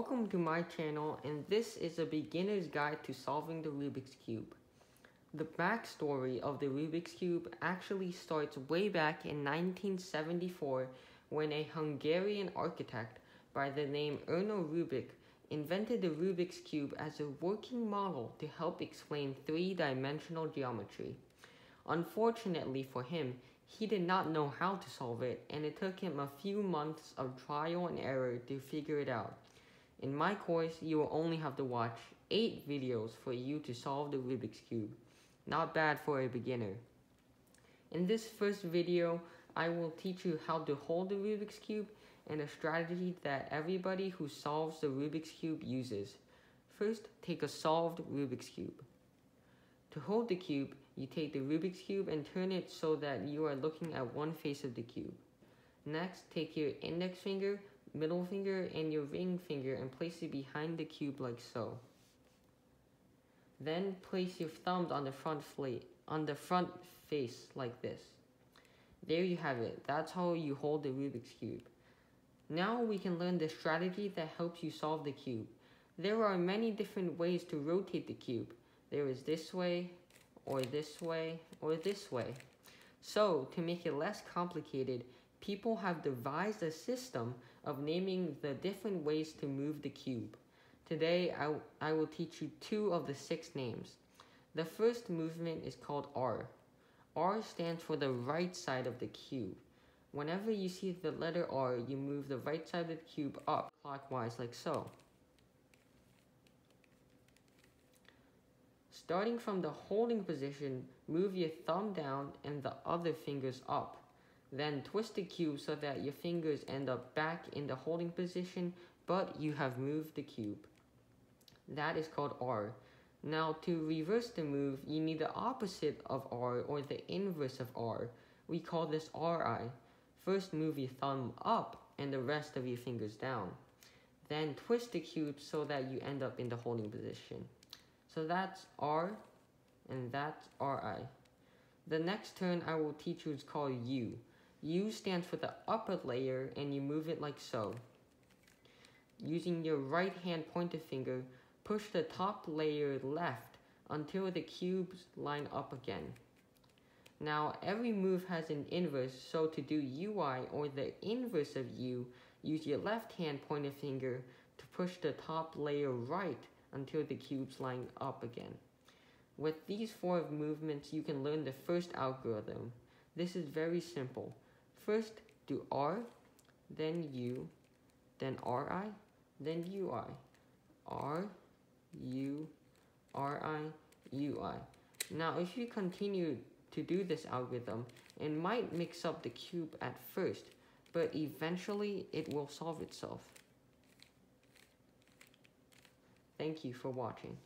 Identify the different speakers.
Speaker 1: Welcome to my channel, and this is a beginner's guide to solving the Rubik's Cube. The backstory of the Rubik's Cube actually starts way back in 1974 when a Hungarian architect by the name Erno Rubik invented the Rubik's Cube as a working model to help explain three-dimensional geometry. Unfortunately for him, he did not know how to solve it, and it took him a few months of trial and error to figure it out. In my course, you will only have to watch 8 videos for you to solve the Rubik's Cube. Not bad for a beginner. In this first video, I will teach you how to hold the Rubik's Cube and a strategy that everybody who solves the Rubik's Cube uses. First, take a solved Rubik's Cube. To hold the cube, you take the Rubik's Cube and turn it so that you are looking at one face of the cube. Next, take your index finger, middle finger, and your ring finger and place it behind the cube like so. Then place your thumbs on the front face like this. There you have it. That's how you hold the Rubik's Cube. Now we can learn the strategy that helps you solve the cube. There are many different ways to rotate the cube. There is this way, or this way, or this way. So, to make it less complicated, people have devised a system of naming the different ways to move the cube. Today, I will teach you 2 of the 6 names. The first movement is called R. R stands for the right side of the cube. Whenever you see the letter R, you move the right side of the cube up clockwise like so. Starting from the holding position, move your thumb down and the other fingers up. Then twist the cube so that your fingers end up back in the holding position, but you have moved the cube. That is called R. Now to reverse the move, you need the opposite of R or the inverse of R. We call this RI. First move your thumb up and the rest of your fingers down. Then twist the cube so that you end up in the holding position. So that's R, and that's RI. The next turn I will teach you is called U. U stands for the upper layer, and you move it like so. Using your right hand pointer finger, push the top layer left until the cubes line up again. Now every move has an inverse, so to do UI or the inverse of U, use your left hand pointer finger to push the top layer right until the cubes line up again. With these 4 movements, you can learn the first algorithm. This is very simple. First, do R, then U, then RI, then UI. R, U, RI, UI. Now, if you continue to do this algorithm, it might mix up the cube at first, but eventually it will solve itself. Thank you for watching.